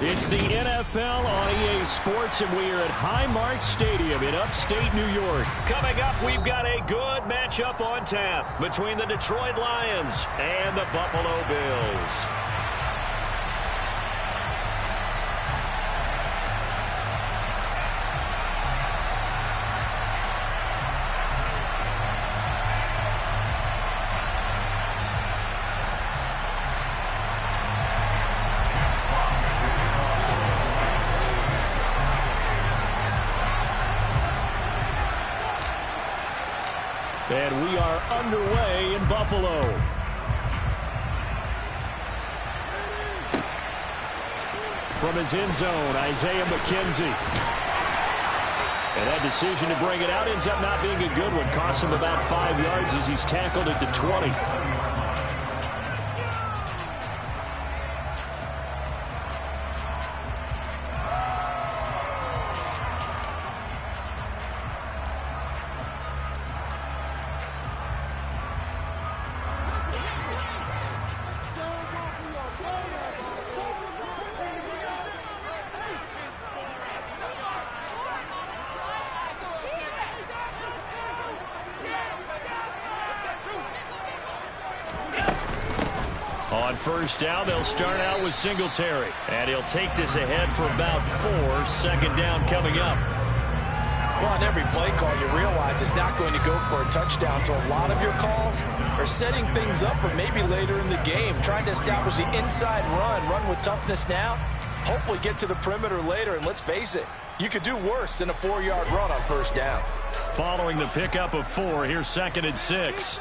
It's the NFL on EA Sports, and we are at Highmark Stadium in upstate New York. Coming up, we've got a good matchup on tap between the Detroit Lions and the Buffalo Bills. And we are underway in Buffalo. From his end zone, Isaiah McKenzie. And that decision to bring it out ends up not being a good one. Cost him about 5 yards as he's tackled at the 20. On first down, they'll start out with Singletary. And he'll take this ahead for about 4. Second down coming up. Well, on every play call, you realize it's not going to go for a touchdown. So a lot of your calls are setting things up for maybe later in the game, trying to establish the inside run with toughness now, hopefully get to the perimeter later. And let's face it, you could do worse than a 4-yard run on first down. Following the pickup of 4, here's 2nd and 6.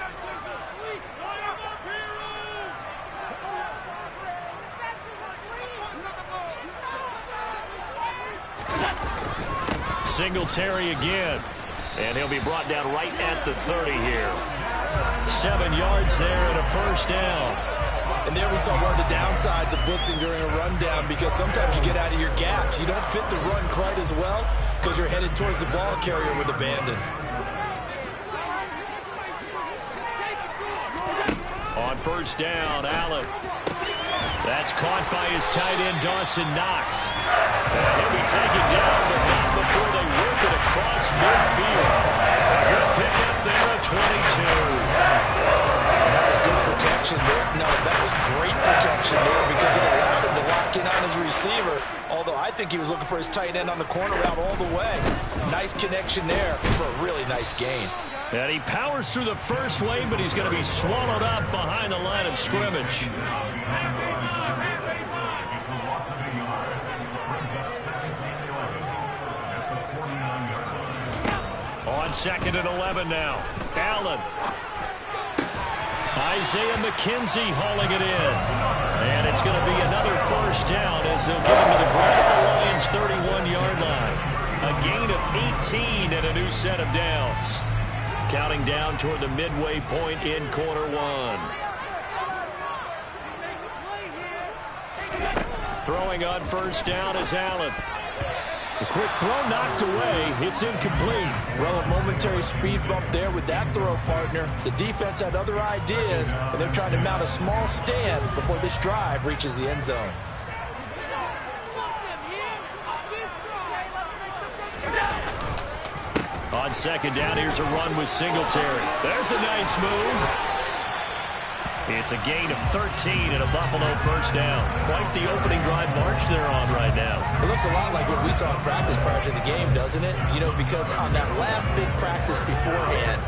Singletary again. And he'll be brought down right at the 30 here. 7 yards there and a first down. And there we saw one of the downsides of blitzing during a rundown, because sometimes you get out of your gaps. You don't fit the run quite as well because you're headed towards the ball carrier with abandon. On first down, Allen. That's caught by his tight end, Dawson Knox. And he'll be taken down, but not before they work it across midfield. Good pickup there at 22. That was good protection there. No, that was great protection there because it allowed him to lock in on his receiver. Although I think he was looking for his tight end on the corner route all the way. Nice connection there for a really nice gain. And he powers through the first wave, but he's going to be swallowed up behind the line of scrimmage. On 2nd and 11 now. Allen. Isaiah McKenzie hauling it in. And it's going to be another first down as they'll get him to the ground at the Lions' 31-yard line. A gain of 18 and a new set of downs. Counting down toward the midway point in quarter 1. Throwing on first down is Allen. The quick throw knocked away. It's incomplete. Well, a momentary speed bump there with that throw partner. The defense had other ideas, and they're trying to mount a small stand before this drive reaches the end zone. On second down, here's a run with Singletary. There's a nice move. It's a gain of 13 and a Buffalo first down. Quite the opening drive march they're on right now. It looks a lot like what we saw in practice prior to the game, doesn't it? You know, because on that last big practice beforehand,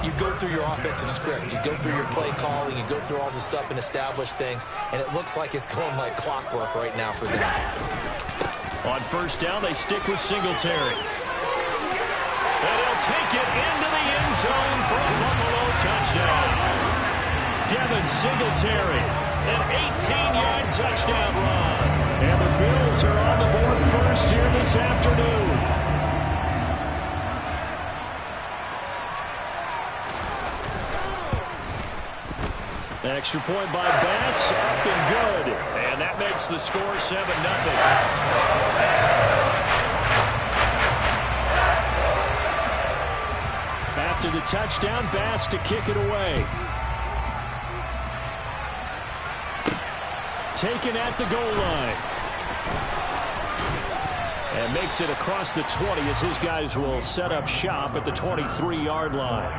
you go through your offensive script. You go through your play calling. You go through all the stuff and establish things. And it looks like it's going like clockwork right now for them. On first down, they stick with Singletary. And he'll take it into the end zone for a Buffalo touchdown. Devin Singletary, an 18-yard touchdown run. And the Bills are on the board first here this afternoon. Extra point by Bass, up and good. And that makes the score 7-0. After the touchdown, Bass to kick it away. Taken at the goal line. And makes it across the 20 as his guys will set up shop at the 23-yard line.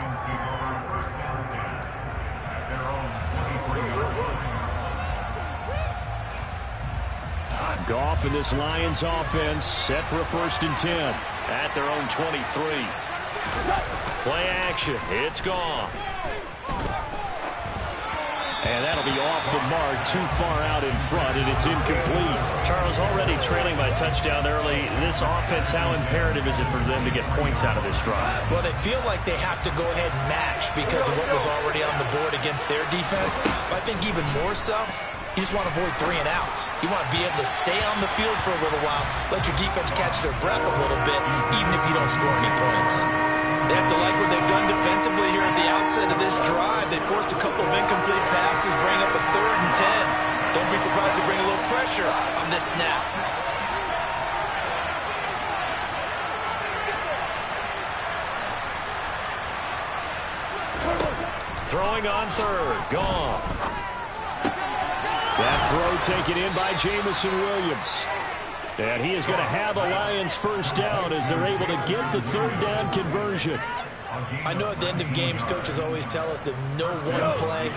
Goff and this Lions offense set for a 1st and 10 at their own 23. Play action. It's Goff. And that'll be off the mark, too far out in front, and it's incomplete. Charles, already trailing by touchdown early. This offense, how imperative is it for them to get points out of this drive? Well, they feel like they have to go ahead and match because of what was already on the board against their defense. But I think even more so, you just want to avoid 3 and outs. You want to be able to stay on the field for a little while, let your defense catch their breath a little bit, even if you don't score any points. They have to like what they've done defensively here at the outset of this drive. They forced a couple of incomplete passes, bring up a 3rd and 10. Don't be surprised to bring a little pressure on this snap. Throwing on 3rd. Goff. That throw taken in by Jameson Williams. And he is going to have a Lions 1st down as they're able to get the 3rd down conversion. I know at the end of games, coaches always tell us that no one play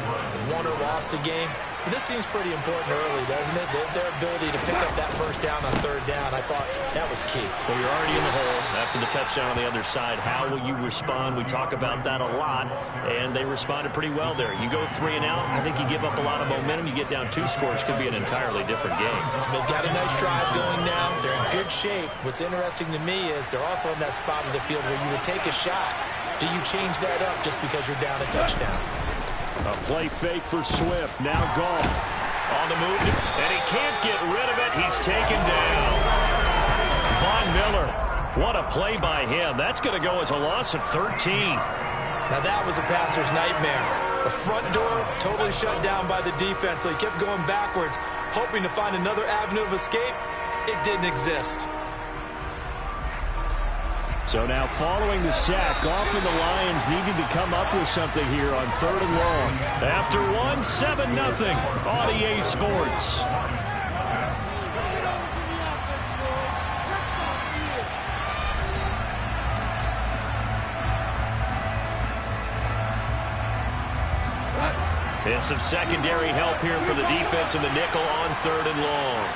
won or lost a game. But this seems pretty important early, doesn't it? Their ability to pick up that 1st down on 3rd down, I thought that was key. Well, you're already in the hole after the touchdown on the other side. How will you respond? We talk about that a lot, and they responded pretty well there. You go 3 and out, I think you give up a lot of momentum. You get down 2 scores, could be an entirely different game. So they've got a nice drive going now. They're in good shape. What's interesting to me is they're also in that spot of the field where you would take a shot. Do you change that up just because you're down a touchdown? A play fake for Swift. Now Goff on the move, and he can't get rid of it. He's taken down. Von Miller, what a play by him. That's going to go as a loss of 13. Now that was a passer's nightmare. The front door totally shut down by the defense, so he kept going backwards, hoping to find another avenue of escape. It didn't exist. So now following the sack, Goff and the Lions needing to come up with something here on 3rd and long. After 1, 7-0 on EA Sports. And some secondary help here for the defense in the nickel on 3rd and long.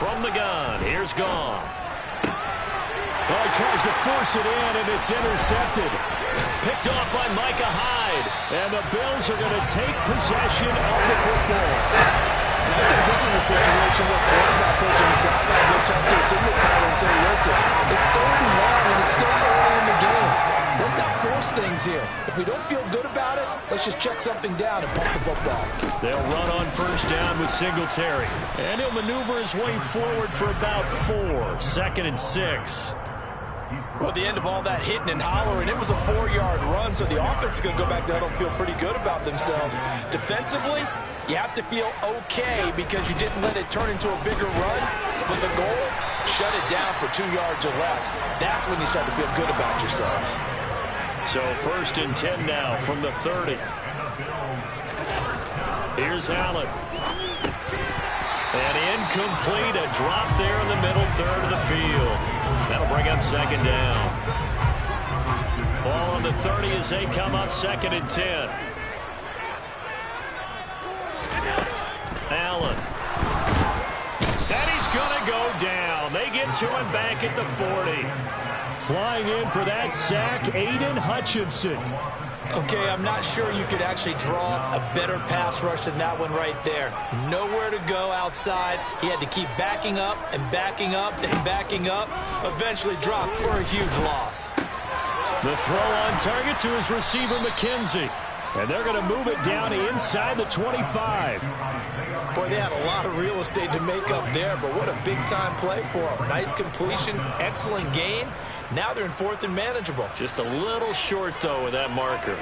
From the gun, here's Goff. Well, he tries to force it in, and it's intercepted. Picked off by Micah Hyde. And the Bills are going to take possession of the football. And I think this is a situation where quarterback coach on the sidelines will turn to a signal caller and say, listen, it's 3rd and long, and it's still early in the game. Let's not force things here. If we don't feel good about it, let's just check something down and pump the football. They'll run on 1st down with Singletary. And he'll maneuver his way forward for about 4. 2nd and 6. Well, at the end of all that hitting and hollering, it was a 4-yard run, so the offense is going to go back there and feel pretty good about themselves. Defensively, you have to feel okay because you didn't let it turn into a bigger run. But the goal, shut it down for 2 yards or less. That's when you start to feel good about yourselves. So 1st and 10 now from the 30. Here's Allen. And incomplete, a drop there in the middle 3rd of the field. That'll bring up 2nd down. Ball on the 30 as they come up 2nd and 10. Allen. And he's going to go down. They get to him back at the 40. Flying in for that sack, Aiden Hutchinson. Okay, I'm not sure you could actually draw a better pass rush than that one right there. Nowhere to go outside. He had to keep backing up and backing up and backing up. Eventually dropped for a huge loss. The throw on target to his receiver, McKenzie. And they're going to move it down inside the 25. Boy, they had a lot of real estate to make up there, but what a big-time play for them. Nice completion, excellent gain. Now they're in 4th and manageable. Just a little short, though, with that marker.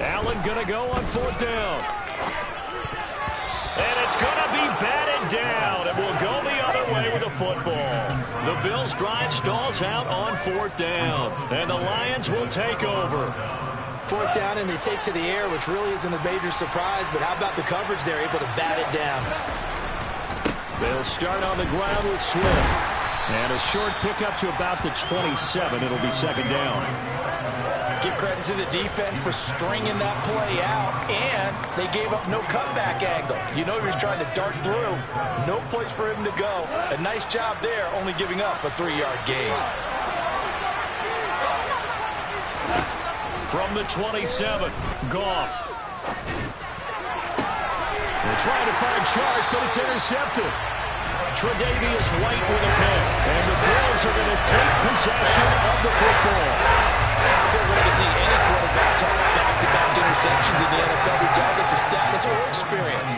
Allen going to go on 4th down. And it's going to be batted down. It will go the other way with the football. The Bills' drive stalls out on 4th down. And the Lions will take over. 4th down, and they take to the air, which really isn't a major surprise. But how about the coverage? They're able to bat it down. They'll start on the ground with Swift. And a short pickup to about the 27. It'll be 2nd down. Give credit to the defense for stringing that play out, and they gave up no cutback angle. You know he was trying to dart through. No place for him to go. A nice job there, only giving up a 3-yard gain. From the 27, Goff. They're trying to find Chark, but it's intercepted. Tre'Davious White with a pick. And the Bills are going to take possession of the football. So rare to see any quarterback toss back-to-back interceptions in the NFL, regardless of status or experience.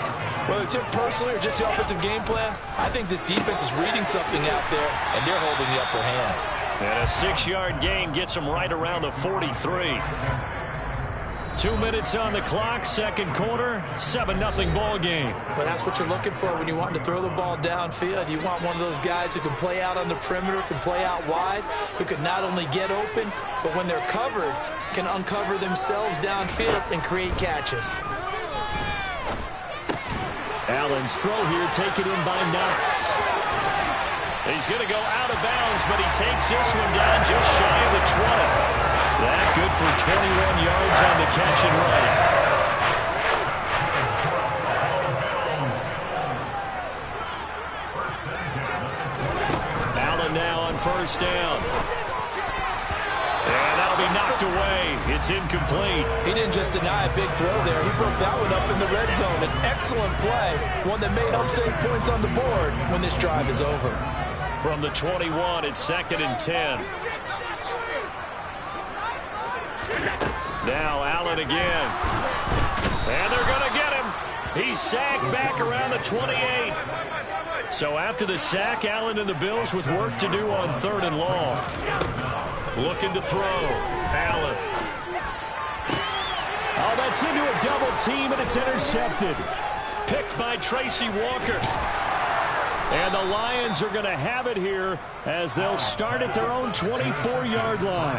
Whether it's him personally or just the offensive game plan, I think this defense is reading something out there, and they're holding the upper hand. And a 6-yard gain gets them right around the 43. 2 minutes on the clock, 2nd quarter, 7-0 ball game. Well, that's what you're looking for when you want to throw the ball downfield. You want one of those guys who can play out on the perimeter, can play out wide, who can not only get open, but when they're covered, can uncover themselves downfield and create catches. Allen's throw here taken in by Knox. He's going to go out of bounds, but he takes this one down just shy of the 20. That good for 21 yards on the catch and run. Allen now on 1st down. And that'll be knocked away. It's incomplete. He didn't just deny a big throw there. He broke that one up in the red zone. An excellent play, one that may help save points on the board when this drive is over. From the 21, it's 2nd and 10. Now Allen again. And they're going to get him. He's sacked back around the 28. So after the sack, Allen and the Bills with work to do on 3rd and long. Looking to throw. Allen. Oh, that's into a double team, and it's intercepted. Picked by Tracy Walker. And the Lions are going to have it here as they'll start at their own 24-yard line.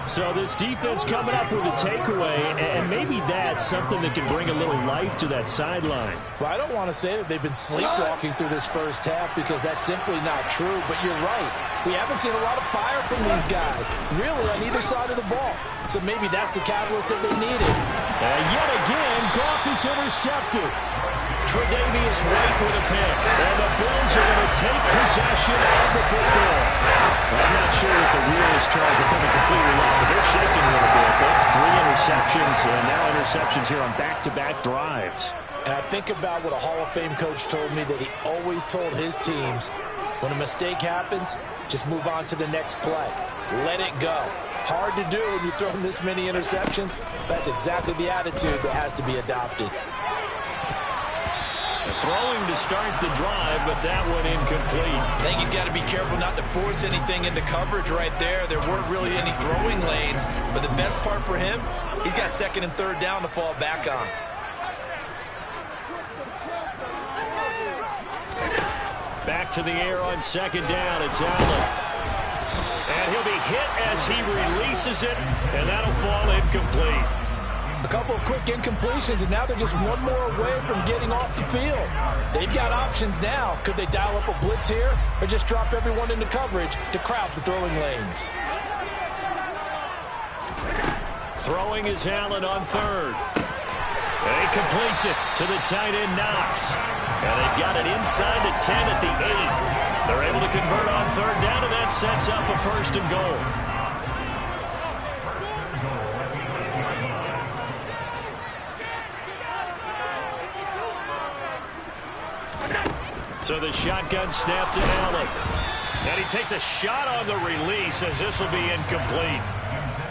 So this defense coming up with a takeaway, and maybe that's something that can bring a little life to that sideline. Well, I don't want to say that they've been sleepwalking through this first half because that's simply not true, but you're right. We haven't seen a lot of fire from these guys, really on either side of the ball. So maybe that's the catalyst that they needed. And yet again, Goff is intercepted. Tre'Davious White with a pick. And the Bills are going to take possession of the football. I'm not sure what the rules, Charles, are coming completely wrong, but they're shaking a little bit. That's 3 interceptions, and now interceptions here on back-to-back drives. And I think about what a Hall of Fame coach told me that he always told his teams, when a mistake happens, just move on to the next play. Let it go. Hard to do when you're throwing this many interceptions. That's exactly the attitude that has to be adopted. Throwing to start the drive, but that one incomplete. I think he's got to be careful not to force anything into coverage right there. There weren't really any throwing lanes, but the best part for him, he's got 2nd and 3rd down to fall back on. Back to the air on 2nd down. It's Allen. And he'll be hit as he releases it, and that'll fall incomplete. A couple of quick incompletions, and now they're just one more away from getting off the field. They've got options now. Could they dial up a blitz here or just drop everyone into coverage to crowd the throwing lanes? Throwing is Allen on 3rd. And he completes it to the tight end, Knox. And they've got it inside the 10 at the 8. They're able to convert on 3rd down, and that sets up a 1st and goal. So the shotgun snap to Allen. And he takes a shot on the release as this will be incomplete.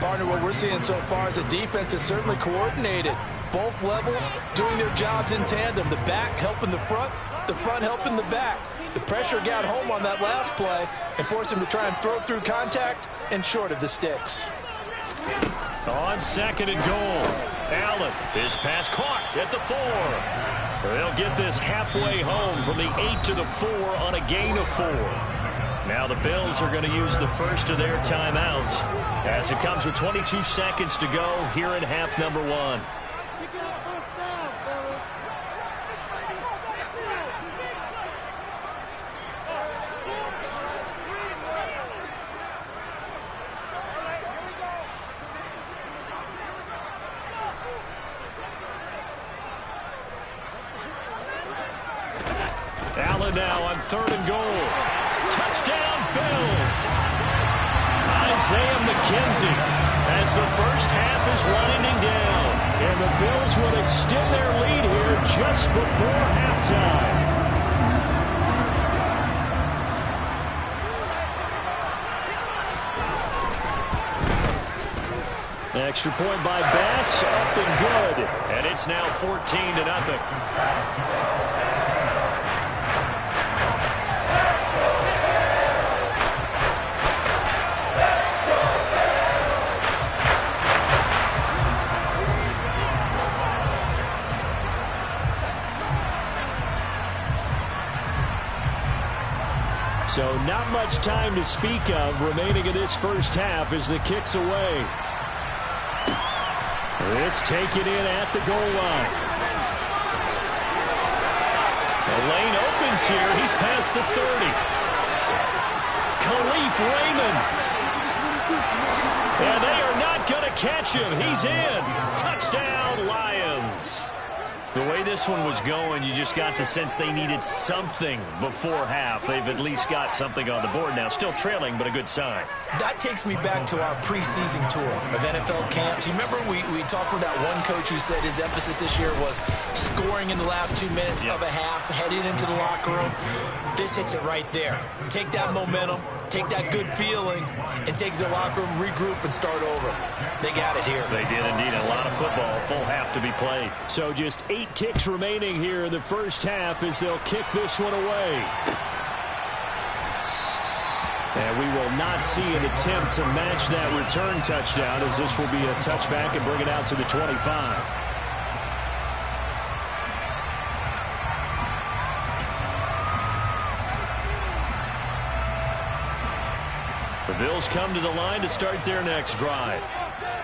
Partner, what we're seeing so far is a defense that's certainly coordinated. Both levels doing their jobs in tandem. The back helping the front helping the back. The pressure got home on that last play and forced him to try and throw through contact and short of the sticks. On 2nd and goal. Allen, his pass caught at the 4. They'll get this halfway home from the 8 to the 4 on a gain of 4. Now the Bills are going to use the first of their timeouts as it comes with 22 seconds to go here in half number 1. Allen now on 3rd and goal. Touchdown, Bills. Isaiah McKenzie as the first half is winding down. And the Bills will extend their lead here just before halftime. Extra point by Bass, up and good. And it's now 14-0. So not much time to speak of remaining in this first half as the kick's away. This taken in at the goal line. The lane opens here. He's past the 30. Khalif Raymond. And they are not going to catch him. He's in. Touchdown, Lions. The way this one was going, you just got the sense they needed something before half. They've at least got something on the board now. Still trailing, but a good sign. That takes me back to our preseason tour of NFL camps. You remember we talked with that one coach who said his emphasis this year was scoring in the last 2 minutes of a half, heading into the locker room. This hits it right there. Take that momentum, take that good feeling, and take it to the locker room, regroup, and start over. They got it here. They did indeed. A lot of football, full half to be played. So just 8 ticks remaining here in the first half as they'll kick this one away. And we will not see an attempt to match that return touchdown, as this will be a touchback and bring it out to the 25. The Bills come to the line to start their next drive.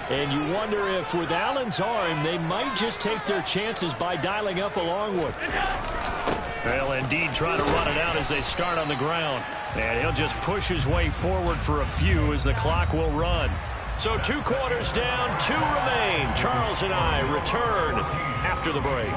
And you wonder if with Allen's arm, they might just take their chances by dialing up a long one. They'll indeed try to run it out as they start on the ground. And he'll just push his way forward for a few as the clock will run. So 2 quarters down, 2 remain. Charles and I return after the break.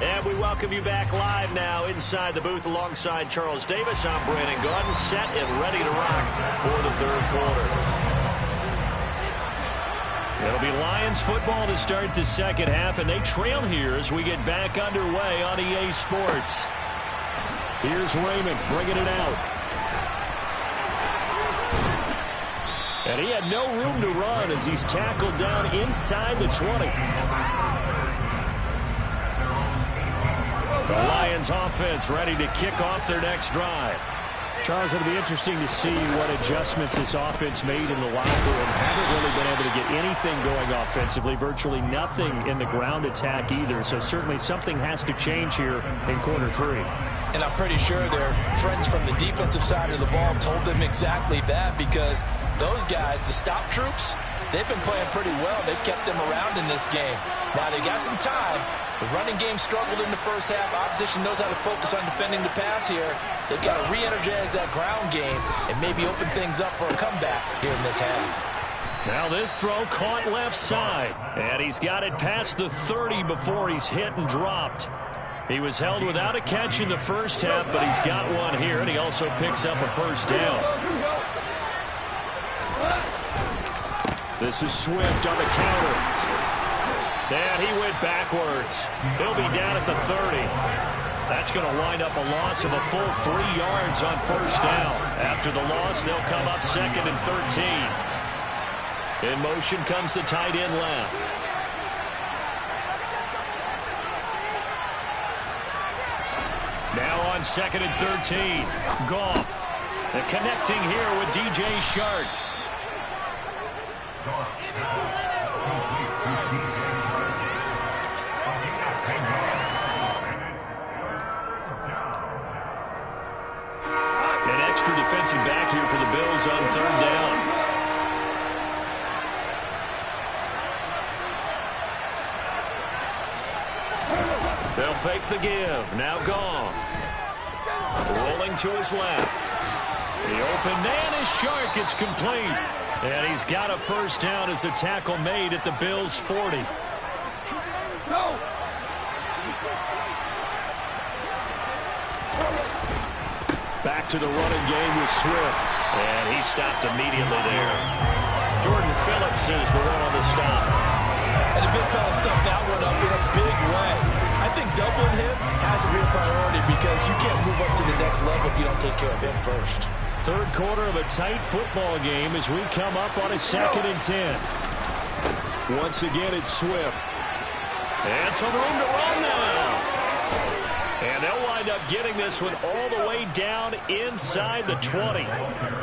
And we welcome you back live now inside the booth alongside Charles Davis. I'm Brandon Gaudin, set and ready to rock for the 3rd quarter. It'll be Lions football to start the second half, and they trail here as we get back underway on EA Sports. Here's Raymond bringing it out. And he had no room to run as he's tackled down inside the 20. The Lions offense ready to kick off their next drive. Charles, it'll be interesting to see what adjustments this offense made in the locker room. Haven't really been able to get anything going offensively. Virtually nothing in the ground attack either. So certainly something has to change here in quarter 3. And I'm pretty sure their friends from the defensive side of the ball told them exactly that, because those guys, the stop troops, they've been playing pretty well. They've kept them around in this game. Now they got some time. The running game struggled in the first half. Opposition knows how to focus on defending the pass here. They've got to re-energize that ground game and maybe open things up for a comeback here in this half. Now this throw caught left side. And he's got it past the 30 before he's hit and dropped. He was held without a catch in the first half, but he's got one here, and he also picks up a first down. This is Swift on the counter. And he went backwards. He'll be down at the 30. That's going to wind up a loss of a full 3 yards on first down. After the loss, they'll come up 2nd and 13. In motion comes the tight end left. on 2nd and 13. Goff. The connecting here with DJ Chark. An extra defensive back here for the Bills on 3rd down. They'll fake the give. Now Goff. Rolling to his left. The open man is Chark. It's complete. And he's got a 1st down as the tackle made at the Bills' 40. Go. Back to the running game with Swift. And he stopped immediately there. Jordan Phillips is the one on the stop. And the big fella stuffed that one up in a big way. I think doubling him has to be a priority because you can't move up to the next level if you don't take care of him first. 3rd quarter of a tight football game as we come up on a 2nd and 10. Once again, it's Swift. And some room to run now. And they'll wind up getting this one all the way down inside the 20.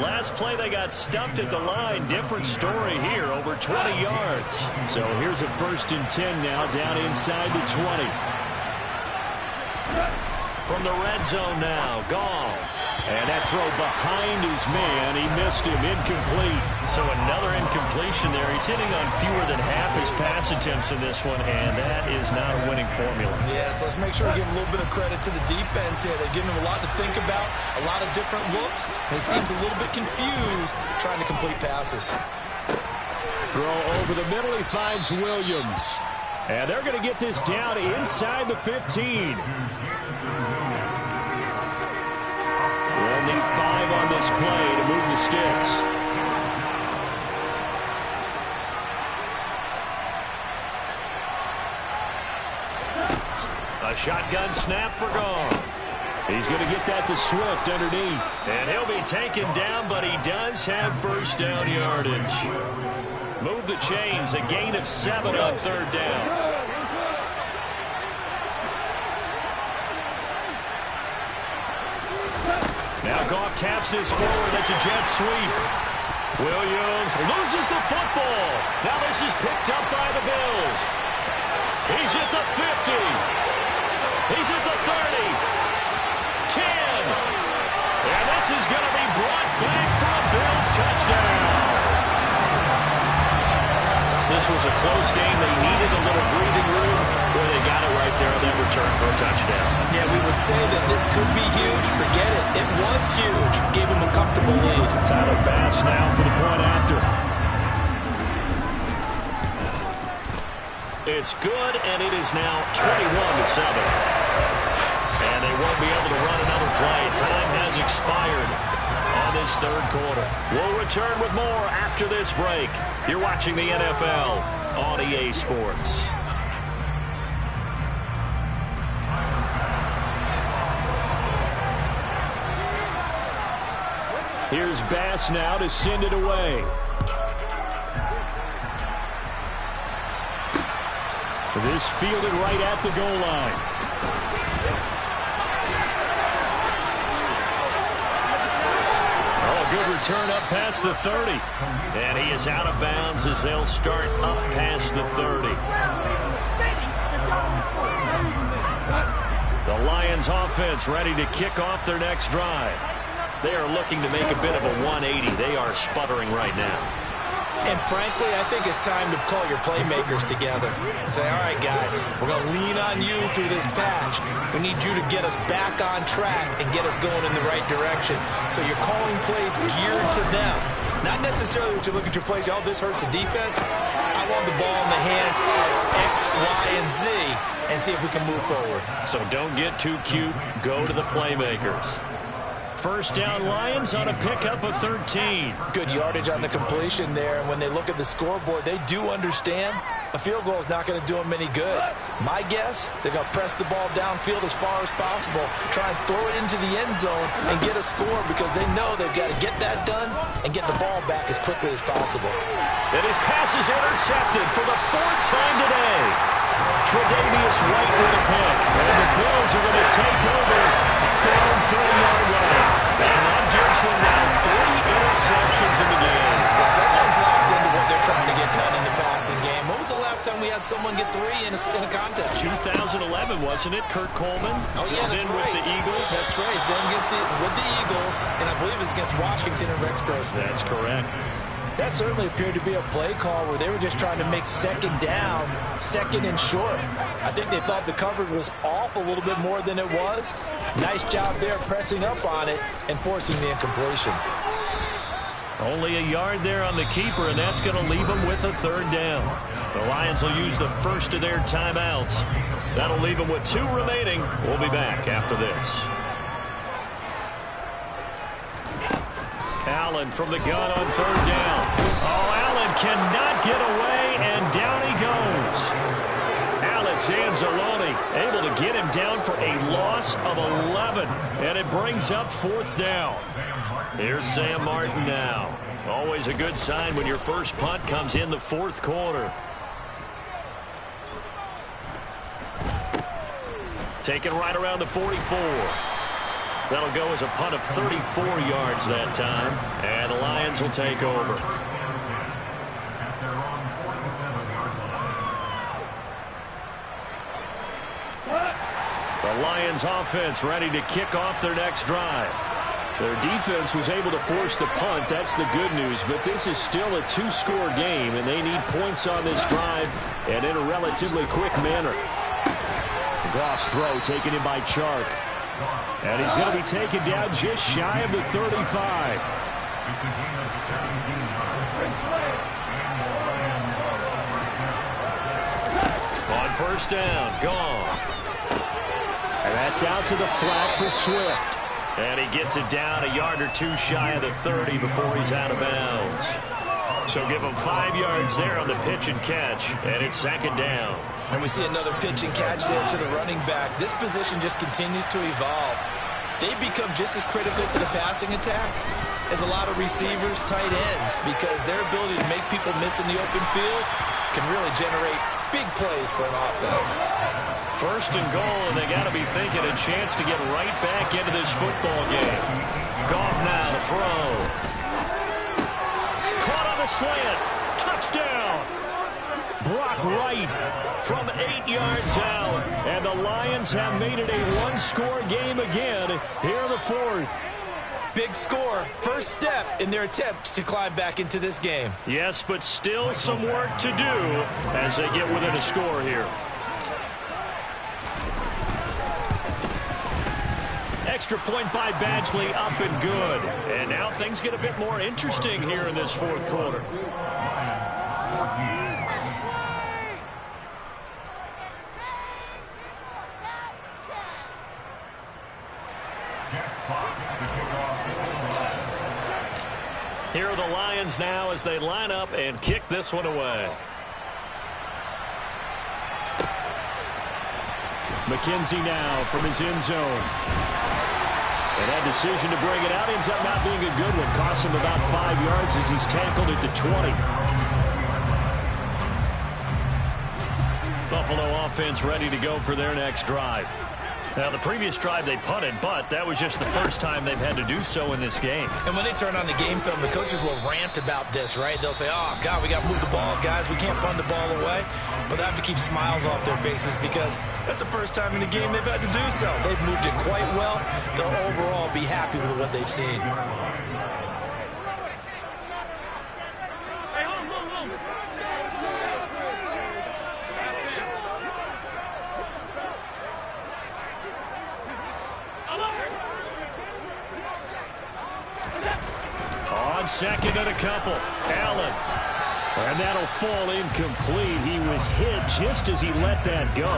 Last play, they got stuffed at the line. Different story here, over 20 yards. So here's a 1st and 10 now down inside the 20. From the red zone now, Goff. And that throw behind his man, he missed him, incomplete. So another incompletion there. He's hitting on fewer than half his pass attempts in this one, and that is not a winning formula. Yeah, so let's make sure we give a little bit of credit to the defense here. They're giving him a lot to think about, a lot of different looks, and he seems a little bit confused trying to complete passes. Throw over the middle, he finds Williams. And they're going to get this down inside the 15. They'll need 5 on this play to move the sticks. A shotgun snap for Goff. He's going to get that to Swift underneath. And he'll be taken down, but he does have 1st down yardage. Move the chains, a gain of 7 on 3rd down. Now Goff taps this forward. That's a jet sweep. Williams loses the football. Now this is picked up by the Bills. He's at the 50. He's at the 30. 10. And this is going to be brought back for a Bills touchdown. This was a close game. They needed a little breathing room. Boy, they got it right there on that return for a touchdown. Yeah, we would say that this could be huge. Forget it. It was huge. Gave him a comfortable lead. Tyler Bass now for the point after. It's good, and it is now 21-7. And they won't be able to run another play. Time has expired on this 3rd quarter. We'll return with more after this break. You're watching the NFL on EA Sports. Here's Bass now to send it away. This fielded right at the goal line. Oh, good return up past the 30. And he is out of bounds as they'll start up past the 30. The Lions offense ready to kick off their next drive. They are looking to make a bit of a 180. They are sputtering right now. And frankly, I think it's time to call your playmakers together and say, all right, guys, we're going to lean on you through this patch. We need you to get us back on track and get us going in the right direction. So you're calling plays geared to them. Not necessarily that you look at your plays, oh, this hurts the defense. I want the ball in the hands of X, Y, and Z and see if we can move forward. So don't get too cute. Go to the playmakers. 1st down Lions on a pickup of 13. Good yardage on the completion there. And when they look at the scoreboard, they do understand a field goal is not going to do them any good. My guess, they're going to press the ball downfield as far as possible, try and throw it into the end zone and get a score because they know they've got to get that done and get the ball back as quickly as possible. And his pass is intercepted for the 4th time today. Tre'Davious White with a pick. And the Bills are going to take over their own 30-yard line. And that gives him now 3 interceptions in the game. Well, someone's locked into what they're trying to get done in the passing game. When was the last time we had someone get 3 in a contest? 2011, wasn't it? Kurt Coleman. Oh, yeah, that's then right. with the Eagles. That's right. He's then with the Eagles, and I believe it's against Washington and Rex Grossman. That's correct. That certainly appeared to be a play call where they were just trying to make second down, second and short. I think they thought the coverage was off a little bit more than it was. Nice job there pressing up on it and forcing the incompletion. Only a yard there on the keeper, and that's going to leave them with a 3rd down. The Lions will use the first of their timeouts. That'll leave them with 2 remaining. We'll be back after this. Allen from the gun on 3rd down. Oh, Allen cannot get away, and down he goes. Alex Anzalone able to get him down for a loss of 11, and it brings up 4th down. Here's Sam Martin now. Always a good sign when your first punt comes in the 4th quarter. Taken right around the 44. That'll go as a punt of 34 yards that time, and the Lions will take over. The Lions offense ready to kick off their next drive. Their defense was able to force the punt. That's the good news, but this is still a 2-score game, and they need points on this drive and in a relatively quick manner. Goff's throw taken in by Chark. And he's going to be taken down just shy of the 35. On 1st down, Goff. And that's out to the flat for Swift. And he gets it down a yard or 2 shy of the 30 before he's out of bounds. So give him 5 yards there on the pitch and catch, and it's 2nd down. And we see another pitch and catch there to the running back. This position just continues to evolve. They become just as critical to the passing attack as a lot of receivers, tight ends, because their ability to make people miss in the open field can really generate big plays for an offense. 1st and goal, and they got to be thinking a chance to get right back into this football game. Goff now to throw. Caught on the slant. Touchdown. Brock Wright from 8 yards out. And the Lions have made it a 1-score game again here in the 4th. Big score. First step in their attempt to climb back into this game. Yes, but still some work to do as they get within a score here. Extra point by Badgley, up and good. And now things get a bit more interesting here in this 4th quarter. Here are the Lions now as they line up and kick this one away. McKenzie now from his end zone. And that decision to bring it out ends up not being a good one. Costs him about 5 yards as he's tackled at the 20. Buffalo offense ready to go for their next drive. Now, the previous drive they punted, but that was just the first time they've had to do so in this game. And when they turn on the game film, the coaches will rant about this, right? They'll say, oh, God, we got to move the ball, guys. We can't punt the ball away. But they have to keep smiles off their faces because that's the first time in the game they've had to do so. They've moved it quite well. They'll overall be happy with what they've seen. On 2nd and a couple, Allen. And that'll fall incomplete. He was hit just as he let that go.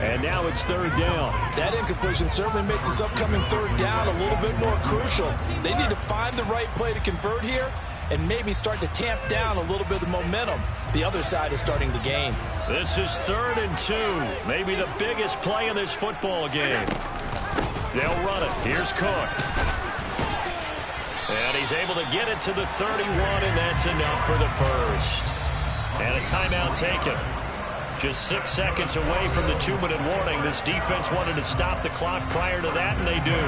And now it's 3rd down. That incompletion certainly makes this upcoming 3rd down a little bit more crucial. They need to find the right play to convert here and maybe start to tamp down a little bit of momentum. The other side is starting to gain. This is 3rd and 2. Maybe the biggest play in this football game. They'll run it. Here's Cook. And he's able to get it to the 31, and that's enough for the first. And a timeout taken. Just 6 seconds away from the 2-minute warning. This defense wanted to stop the clock prior to that, and they do.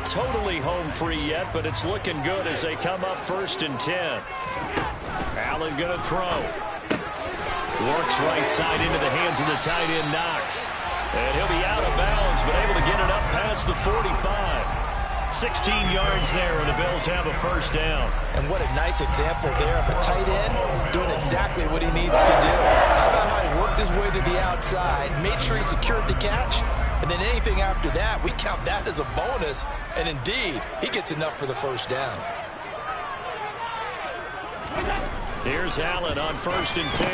not totally home free yet, but it's looking good as they come up 1st and 10. Allen going to throw. Works right side into the hands of the tight end, Knox. And he'll be out of bounds, but able to get it up past the 45. 16 yards there, and the Bills have a 1st down. And what a nice example there of a tight end doing exactly what he needs to do. How about how he worked his way to the outside, made sure he secured the catch, and then anything after that, we count that as a bonus. And indeed, he gets enough for the 1st down. Here's Allen on 1st and 10.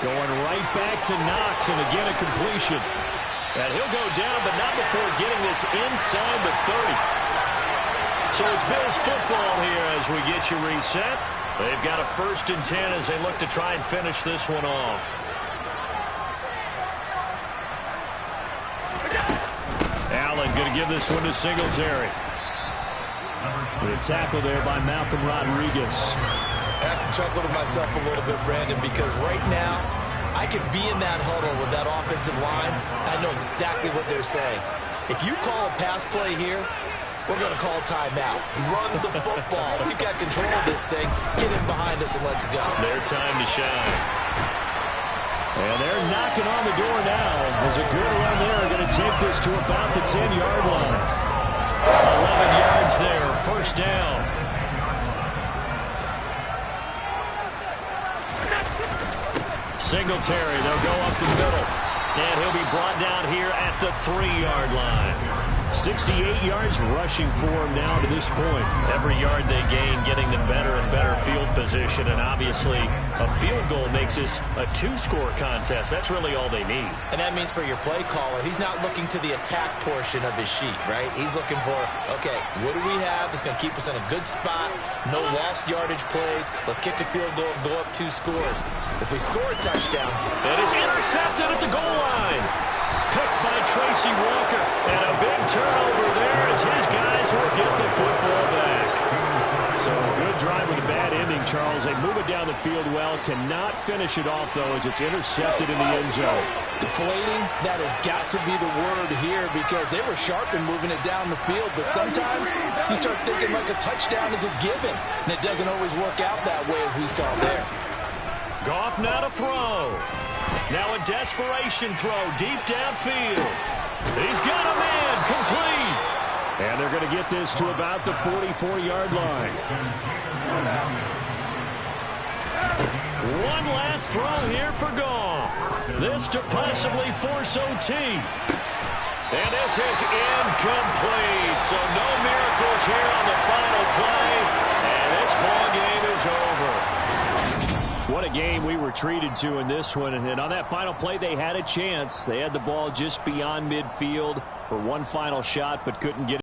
Going right back to Knox, and again a completion. And he'll go down, but not before getting this inside the 30. So it's Bills football here as we get you reset. They've got a 1st and 10 as they look to try and finish this one off. Allen going to give this one to Singletary. With a tackle there by Malcolm Rodriguez. I have to chuckle to myself a little bit, Brandon, because right now I could be in that huddle with that offensive line. I know exactly what they're saying. If you call a pass play here, we're going to call timeout. Run the football. We've got control of this thing. Get in behind us and let's go. Their time to shine. And they're knocking on the door now. As a good run there, going to take this to about the 10-yard line. 11 yards there, 1st down. Singletary, they'll go up the middle. And he'll be brought down here at the 3-yard line. 68 yards rushing for him now to this point. Every yard they gain, getting them better and better field position. And obviously, a field goal makes this a 2-score contest. That's really all they need. And that means for your play caller, he's not looking to the attack portion of his sheet, right? He's looking for, okay, what do we have that's going to keep us in a good spot? No lost yardage plays. Let's kick a field goal and go up 2 scores. If we score a touchdown. It is intercepted at the goal line. Picked by Tracy Walker. And a big turnover there as his guys will get the football back. So a good drive with a bad ending, Charles. They move it down the field well. Cannot finish it off, though, as it's intercepted in the end zone. Deflating, that has got to be the word here because they were sharp in moving it down the field. But sometimes you start thinking like a touchdown is a given. And it doesn't always work out that way as we saw there. Goff now to throw. Now a desperation throw deep downfield. He's got a man complete. And they're going to get this to about the 44-yard line. One last throw here for Goff. This to possibly force OT. And this is incomplete. So no miracles here on the final play. And this ball game is over. What a game we were treated to in this one. And on that final play, they had a chance. They had the ball just beyond midfield for one final shot, but couldn't get it.